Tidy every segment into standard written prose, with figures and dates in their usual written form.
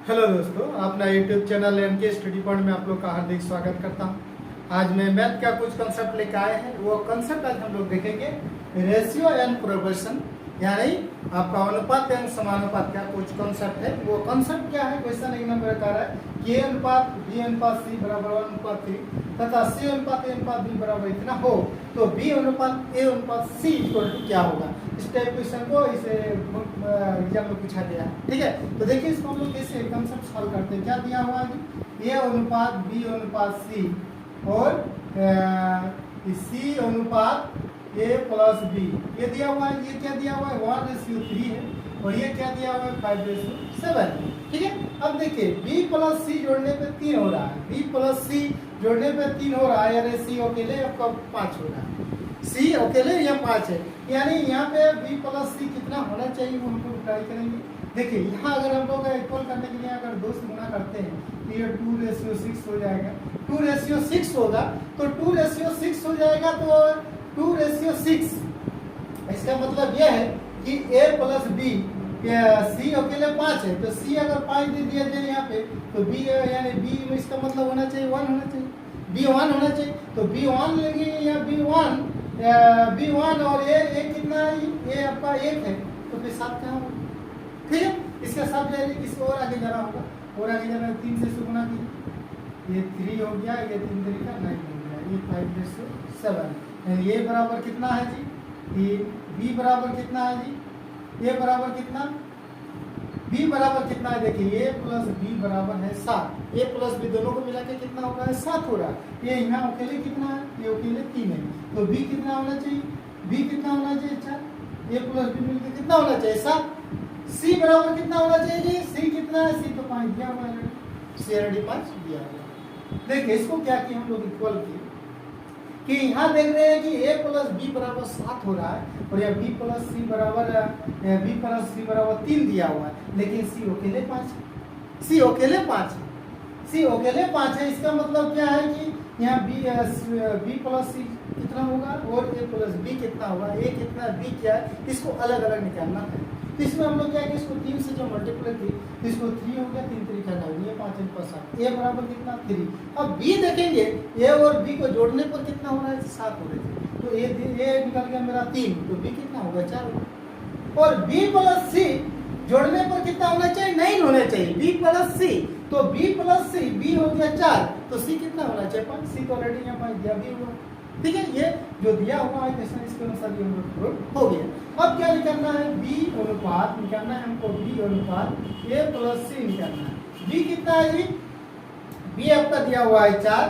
Hello दोस्तों, अपना YouTube channel NK study point में आप लोग का हार्दिक स्वागत करता हूं। आज मैं मैथ का कुछ कंसेप्ट लेकर आए हैं। वो कंसेप्ट आज हम लोग देखेंगे रेशियो एंड प्रोपोर्शन, यानी आपका अनुपात एवं समानुपात का कुछ कंसेप्ट है। वो कंसेप्ट क्या है? क्वेश्चन एक नंबर का है कि a अनुपात b अनुपात c बराबर 1 अनुपात 3 तथा c अनुपात a अनुपात b बराबर इतना हो तो b अनुपात a अनुपात c इक्वल टू क्या होगा। इस टाइप क्वेश्चन को इसे एग्जाम में पूछा गया है। ठीक है, तो देखिए इसको हम लोग कैसे कंसेप्ट सॉल्व करते हैं। क्या दिया हुआ है? a अनुपात b अनुपात c और c अनुपात a प्लस b ये दिया हुआ है। ये क्या दिया हुआ है? 1:3 है और ये क्या दिया हुआ है? 5:7। ठीक है, अब देखिए b प्लस c जोड़ने पे 3 हो रहा है, b प्लस c जोड़ने पे 3 हो रहा है, यानी c अकेले आपका 5 हो रहा है। c अकेले या 5 है, यानी यहाँ पे b प्लस c कितना होना चाहिए वो हम लोग ट्राई करेंगे। देखिए यहाँ अगर हम लोग इक्वल करने के लिए अगर 2 से गुणा करते हैं तो ये 2:6 हो जाएगा। 2:6 होगा तो 2:6 हो जाएगा तो 2:6 इसका मतलब यह है कि a प्लस b c अकेले 5 है तो c अगर 5 दे दिया जाए यहाँ पे तो b यानी b में इसका मतलब होना चाहिए 1 होना चाहिए, b 1 होना चाहिए। तो b 1 लेंगे या b 1 और a कितना है? ये आपका 1 है तो फिर 7 कहाँ होगा? ठीक है, इसके साथ जाएगी किसी और आगे जाना होगा, और आगे जाना 3 से गुणा कीजिए, ये 3 हो गया, ये 3 3 का 9 हो गया, ये 5:7। ये बराबर कितना है जी? ये b बराबर कितना है जी? a बराबर कितना? b बराबर कितना है? देखिए a प्लस b बराबर है 7। a प्लस b दोनों को मिला के कितना होगा? 7 हो रहा है। ये यहाँ अकेले कितना है? ये अकेले 3 है तो b कितना होना चाहिए? b कितना होना चाहिए? 4। a प्लस b मिलकर कितना होना चाहिए? 7। c बराबर कितना होना चाहिए जी? c कितना है? c तो 5 दिया हुआ है, c ऑलरेडी 5 दिया हुआ है। देखिए इसको क्या किया हम लोग? इक्वल किए कि यहाँ देख रहे हैं कि a प्लस b बराबर 7 हो रहा है और यह b प्लस c बराबर 3 दिया हुआ है, लेकिन c अकेले 5 है। c अकेले 5 है, c अकेले 5 है। इसका मतलब क्या है कि यहाँ b प्लस c कितना होगा और a प्लस b कितना होगा, a कितना b क्या है, इसको अलग अलग निकालना है। तो इसमें हम लोग क्या है कि इसको 3 से जो मल्टीप्लाई की तो इसको 3 हो गया, 3 3 का 9, ये 5 और 7, a बराबर कितना? 3। अब b देखेंगे, a और b को जोड़ने पर कितना हो रहा है? 7 हो रहे थे तो a निकल गया मेरा 3 तो b कितना होगा? 4। और b प्लस c जोड़ने पर कितना होना चाहिए? 9 होना चाहिए, b प्लस c तो b प्लस c b हो गया 4 तो c कितना होना चाहिए? 5। c तो ऑलरेडी यहाँ 5 दिया भी हुआ। ठीक है, ये जो दिया हुआ है क्वेश्चन इसके अनुसार ये हो गया। अब क्या निकालना है? b अनुपात निकालना है हमको, b अनुपात a प्लस c निकालना है। b कितना है जी? b आपका दिया हुआ है 4,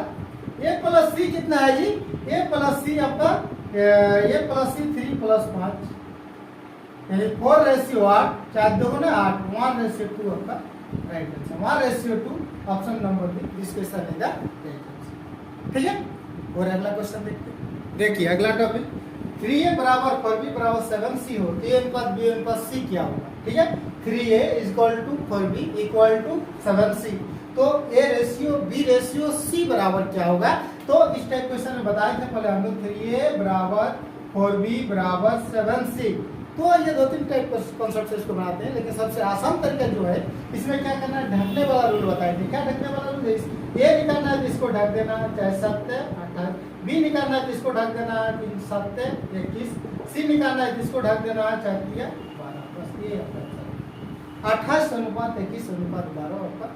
a प्लस c कितना है जी? a प्लस c आपका a प्लस c 3 प्लस 5 यानी 4:8, 4 2 गुना 8, 1:2 आपका right answer. 1:2 option number B this question is the right answer. ठीक है, और अगला क्वेश्चन देखते हैं। देखिए अगला टॉपिक 3a बराबर 4b बराबर 7c हो तो a अनुपात b अनुपात c क्या होगा? ठीक है, 3a equal to 4b equal to 7c तो a ratio b ratio c बराबर क्या होगा? तो इस टाइप क्वेश्चन में बताए थे पहले हम लोग 3a बराबर 4b बराबर 7c। तो ये 2-3 टाइप कॉन्सेप्ट से इसको बनाते हैं, लेकिन सबसे आसान तरीका जो है इसमें क्या करना है? ढकने वाला रूल बताए थे। क्या ढकने वाला रूल है? ए निकालना है तो इसको ढक देना है, चाहे 7 18, बी निकालना है तो इसको ढक देना है 3 7 21, सी निकालना है तो इसको ढक देना है 4 3 12। बस ये 28 अनुपात 21 अनुपात 12 आपका।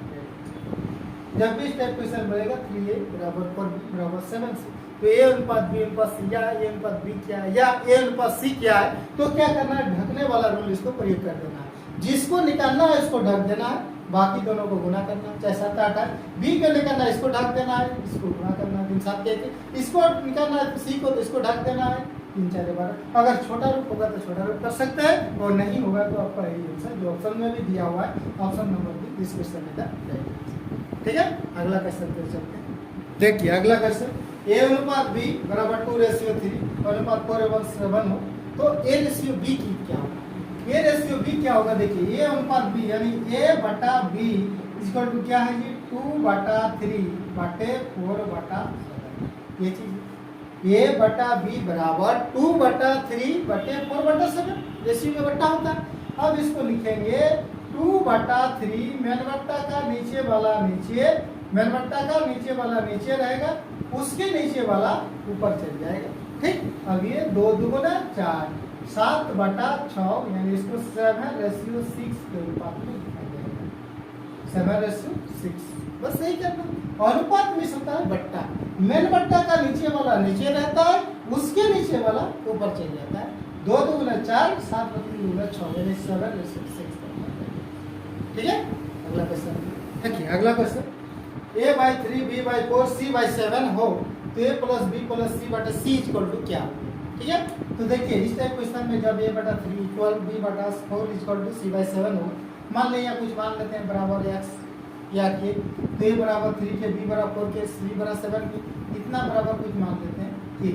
जब भी इस टाइप क्वेश्चन बनेगा 3a बराबर 4b बराबर 7c तो a अनुपात b अनुपात c या a अनुपात b क्या है या a अनुपात c क्या है, तो क्या करना है? ढकने वाला रूल इसको प्रयोग कर देना है। जिसको निकालना है इसको ढक देना है, बाकी दोनों को गुना करना है, चाहे 7 8 b को निकालना है इसको ढक देना है, इसको गुना करना है 3 7 1, इसको निकालना है c को तो इसको ढक देना है 3 4 12। अगर छोटा रूप होगा तो छोटा रूप कर सकते हैं और नहीं होगा तो आपका यही आंसर जो ऑप्शन में भी दिया हुआ है option number B this question is the right answer. ठीक है, अगला क्वेश्चन पे चलते हैं। देखिए अगला क्वेश्चन a अनुपात b बराबर 2:3 अनुपात 4:7 हो तो a रेशियो b की क्या होगा? a रेशियो b क्या होगा? देखिए a अनुपात b यानी a बटा b इक्वल टू क्या है जी? 2/3 बटे 4/7। ये चीज a बटा b बराबर 2/3 बटे 4/7 रेशियो में बट्टा होता है। अब इसको लिखेंगे 2 2/3 मेन बट्टा का नीचे वाला नीचे, मेन बट्टा का नीचे वाला नीचे रहेगा, उसके नीचे वाला ऊपर चल जाएगा। ठीक, अब ये 2 दूगुना 4, 7/6 यानी इसको 7:6 के अनुपात में लिखा जाएगा, 7:6। बस यही करना। अनुपात में होता है बट्टा, मेन बट्टा का नीचे वाला नीचे रहता है, उसके नीचे वाला ऊपर चल जाता है। 2 दूगुना 4, 7/6 यानी 7:6। ठीक है, अगला क्वेश्चन देखिए। अगला क्वेश्चन a/3 b/4 c/7 हो तो a + b + c/c = क्या? ठीक है, तो देखिए इस टाइप क्वेश्चन में जब a/3 = b/4 = c/7 हो, मान लें या कुछ मान लेते हैं बराबर x या के, तो a बराबर 3 के, b बराबर 4 के, c बराबर 7 के, इतना बराबर कुछ मान लेते हैं कि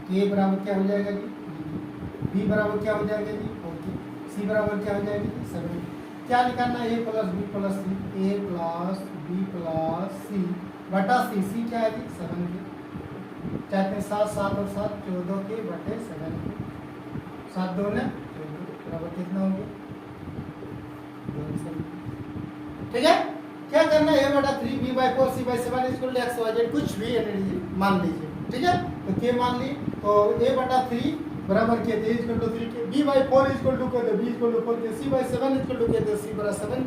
तो a बराबर क्या हो जाएगा जी, b बराबर क्या हो जाएगा जी 4 के, c बराबर क्या हो जाएगा जी 7 के। क्या निकालना है? a + b + c, a + b + c बटा c क्या है जी 7 के, चाहते हैं 7, 7 और 7 14 के बटे 7 के, 7 2 ने 14 बराबर कितना हो गया? ठीक है, क्या करना है? a/3 b/4 c/7 = x y z कुछ भी मान लीजिए। ठीक है, तो के मान ली, तो a/3 बराबर के थे = 3 के, b/4 = के थे b = 4 के, c/7 = के थे c = 7,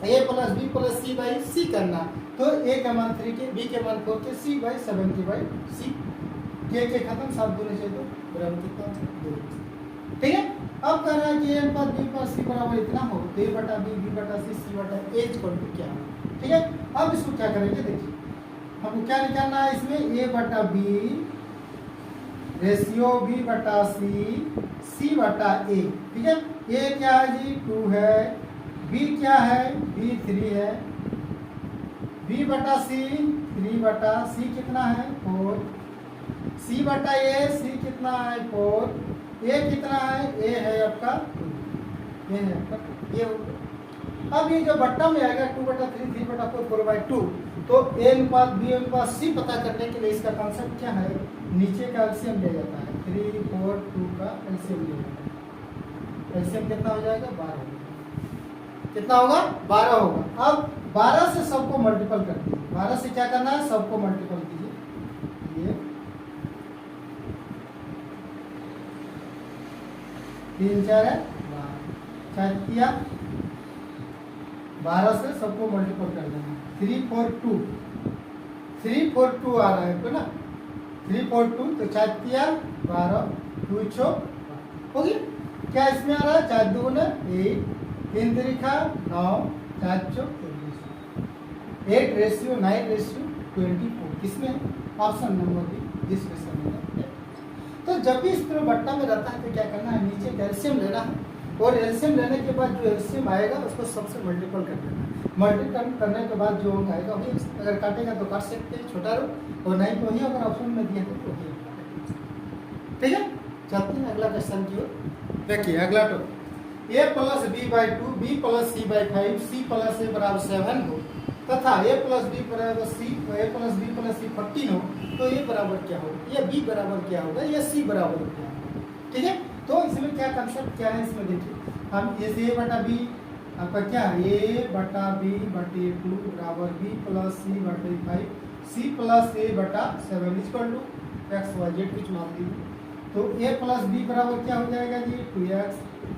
a + b + c/c करना, तो a का मान 3 के, b के मान 4 के, c/7 के c, के खत्म, 7 दूनी से 2 बराबर कितना 2। ठीक है, अब कह रहा है कि a + b + c बराबर इतना हो तो a/b b/c c/a = क्या हो। ठीक है, अब इसको क्या करेंगे देखिए, हमको क्या निकालना है इसमें a/b रेशियो b/c c/a। ठीक है, a क्या है जी 2 है, b क्या है b 3 है, b/c 3/c कितना है 4, c/a c कितना है 4, a कितना है a है आपका 2, a है आपका ये। अब ये जो बट्टा में आएगा 2/3 3/4 4/2, तो a अनुपात b अनुपात c पता करने के लिए इसका कॉन्सेप्ट क्या है, नीचे का एलसीएम ले जाता है, 3 4 2 का एलसीएम ले जाता है, एलसीएम कितना हो जाएगा 12 होगा, कितना होगा 12 होगा। अब 12 से सबको मल्टीपल कर दीजिए, 12 से क्या करना है सबको मल्टीपल कीजिए, ये 3 4 है 12, किया 12 से सबको मल्टीपल कर देना, 3 4 2 3 4 2 आ रहा है तो ना 3 4 2, तो 4 किया 12 2 छो हो गया। क्या इसमें आ रहा है 4 2 ने 8, 3 3 9 4 चो 8:9:24 किसमें ऑप्शन नंबर बी जिस क्वेश्चन में है। तो जब भी इस तरह बट्टा में रहता है तो क्या करना है, नीचे कैल्शियम लेना है, और एलसीएम लेने के बाद जो एलसीएम आएगा उसको सबसे मल्टीपल कर देना है, मल्टीपल करने के बाद जो अंक आएगा वही, अगर काटेगा तो काट सकते हैं छोटा रो, और नहीं तो वही अगर ऑप्शन में दिया तो वही। ठीक है, चलते हैं अगला क्वेश्चन की ओर। देखिए अगला तो a + b/2 b + c/5 c + a = 7 हो तथा a + b = c a + b + c 14 हो, तो a बराबर क्या होगा, या b बराबर क्या होगा, या c बराबर क्या होगा। ठीक है, तो इसमें क्या कंसेप्ट क्या है इसमें देखिए, हम a/b आपका क्या a/b/2 बराबर b + c/5 c + a/7 = x y z कुछ मान लीजिए, तो a + b बराबर क्या हो जाएगा जी 2x,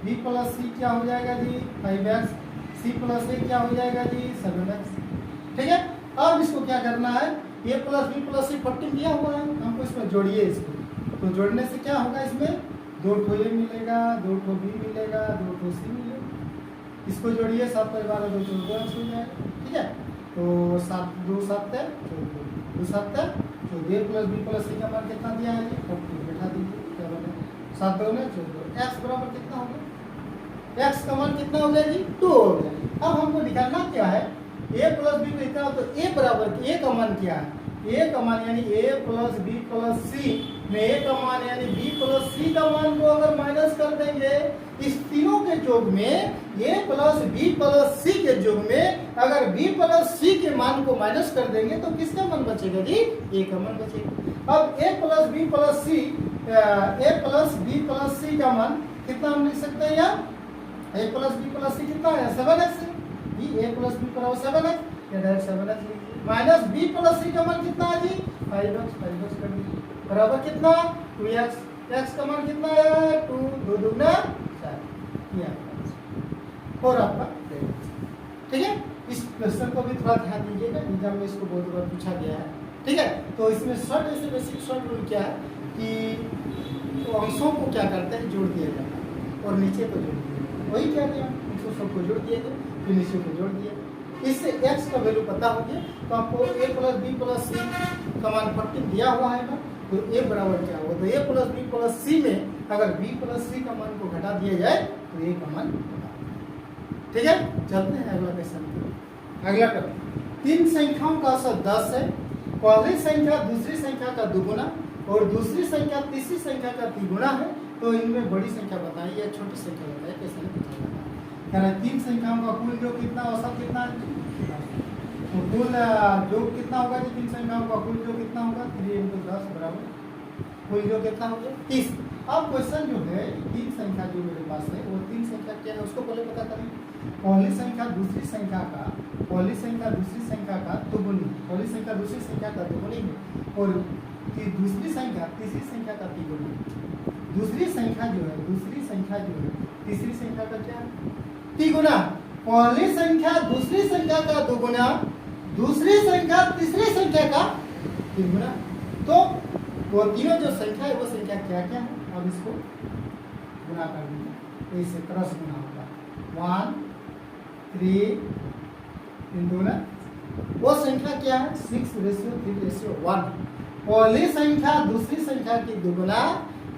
b + c क्या हो जाएगा जी 5x, c + a क्या हो जाएगा जी 7x। ठीक है, अब इसको क्या करना है, a + b + c 14 दिया हुआ है, हमको इसमें जोड़िए इसको, तो जोड़ने से क्या होगा इसमें 2 ठो a मिलेगा, 2 ठो b मिलेगा, 2 ठो c मिलेगा, इसको जोड़िए 7 × 12 2 14 हो जाएगा। ठीक है, तो 7 2 7 14 2 7 14, a + b + c का मान कितना दिया है जी 14 बैठा दीजिए, क्या बने 7 2 ने 14, x बराबर कितना होगा, x का मान कितना हो गया जी 2 हो गया। अब हमको निकालना क्या है, a + b को इतना, तो a बराबर a का मान क्या है, a का मान यानी a + b + c में a का मान यानी b + c का मान को अगर माइनस कर देंगे, इस तीनों के योग में a + b + c के योग में अगर b + c के मान को माइनस कर देंगे तो किसका मान बचेगा जी a का मान बचेगा। अब a + b + c का मान कितना हम लिख सकते हैं यहाँ ए प्लस बी प्लस सी कितना है 7x है, ये ए प्लस बी बराबर 7x, या डायरेक्ट 7x लिखिए। माइनस बी प्लस सी का मान कितना है जी 5x कर दीजिए, बराबर कितना 2x, x का मान कितना है 2, 2 दूना 4, ये आपका और आपका ठीक है। इस क्वेश्चन को भी थोड़ा ध्यान दीजिएगा, एग्जाम में इसको बहुत बार पूछा गया है, ठीक है। तो इसमें शॉर्ट ऐसे बेसिक शॉर्ट रूल क्या है कि तो अंशों को क्या करते हैं जोड़ दिया जाता है और नीचे को जोड़ दिया जाता है, वही क्या दिया अंशों सबको जोड़ दिए गए फिर नीचे को जोड़ दिया। इससे x का वैल्यू पता हो गया तो आपको a प्लस बी प्लस सी का मान 40 दिया हुआ है ना, तो a बराबर क्या होगा, तो a प्लस बी प्लस सी में अगर b प्लस सी का मान को घटा दिया जाए तो a का मान बता, ठीक है। चलते हैं अगला क्वेश्चन। अगला करो, तीन संख्याओं का औसत 10 है, पहली संख्या दूसरी संख्या का दुगुना और दूसरी संख्या तीसरी संख्या का तिगुना है, तो इनमें बड़ी संख्या बताइए या छोटी संख्या बताइए, कैसे पूछा जाता है। यानी तीन संख्याओं का कुल योग कितना, औसत कितना है, तो कुल योग कितना होगा जी, तीन संख्याओं का कुल योग कितना होगा 3 × 10 बराबर कुल योग कितना हो गया 30। अब क्वेश्चन जो है तीन संख्या जो मेरे पास है वो तीन संख्या क्या है उसको पहले पता करें। पहली संख्या दूसरी संख्या का, पहली संख्या दूसरी संख्या का दुगुनी, पहली संख्या दूसरी संख्या का दुगुनी है और दूसरी संख्या तीसरी संख्या का तिगुना। दूसरी संख्या जो है दूसरी संख्या जो है तीसरी संख्या का क्या है तिगुना। पहली संख्या दूसरी संख्या का दुगुना, दूसरी संख्या तीसरी संख्या का तिगुना। तो वो तीनों जो संख्या है वो संख्या क्या क्या है, अब इसको गुना कर दीजिए, तो इससे क्रॉस गुना होगा 1 3 इन दोनों, वो संख्या क्या है 6:3:1। पहली संख्या दूसरी संख्या की दुगुना,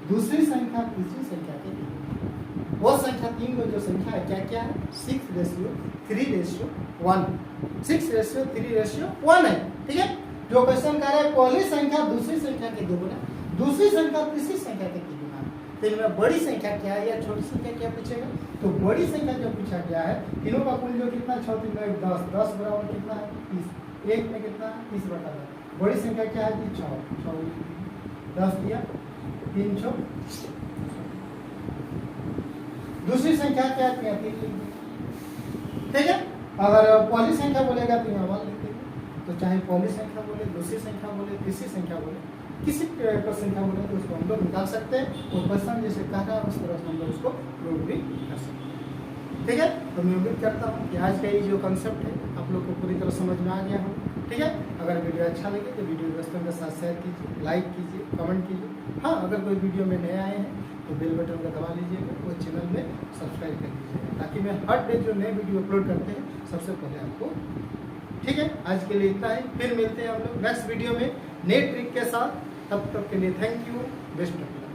दूसरी संख्या तीसरी संख्या की दुगुना। वो संख्या तीन को जो संख्या है क्या क्या है 6:3:1, 6:3:1 है, ठीक है। जो क्वेश्चन कह रहा है पहली संख्या दूसरी संख्या की दुगुना, दूसरी संख्या तीसरी संख्या के तिगुना, तो इनमें बड़ी संख्या क्या है या छोटी संख्या क्या पूछेगा, तो बड़ी संख्या जो पूछा गया है तीनों का कुल जो कितना 6 3 10, 10 बराबर कितना है 30, एक में कितना 30/10। बड़ी संख्या क्या है कि 6, 10 दिया 3 6। दूसरी संख्या क्या है 3, ठीक है। अगर पहली संख्या बोलेगा तो यहाँ 1 लिख देंगे, तो चाहे पहली संख्या बोले दूसरी संख्या बोले तीसरी संख्या बोले किसी पर संख्या बोले तो उसको हम लोग निकाल सकते हैं और क्वेश्चन जैसे कह रहा है उस तरह से हम लोग उसको प्रूव भी कर सकते हैं, ठीक है। तो मैं उम्मीद करता हूँ कि आज का ये जो कंसेप्ट है आप लोग को पूरी तरह समझ में आ गया हो, ठीक है। अगर वीडियो अच्छा लगे तो वीडियो दोस्तों के साथ शेयर कीजिए, लाइक कीजिए, कमेंट कीजिए। हाँ, अगर कोई वीडियो में नए आए हैं तो बेल बटन को दबा लीजिएगा, वो चैनल में सब्सक्राइब कर लीजिएगा ताकि मैं हर डे जो नए वीडियो अपलोड करते हैं सबसे पहले आपको, ठीक है। आज के लिए इतना ही, फिर मिलते हैं हम लोग नेक्स्ट वीडियो में नए ट्रिक के साथ। तब तक के लिए thank you, best of luck.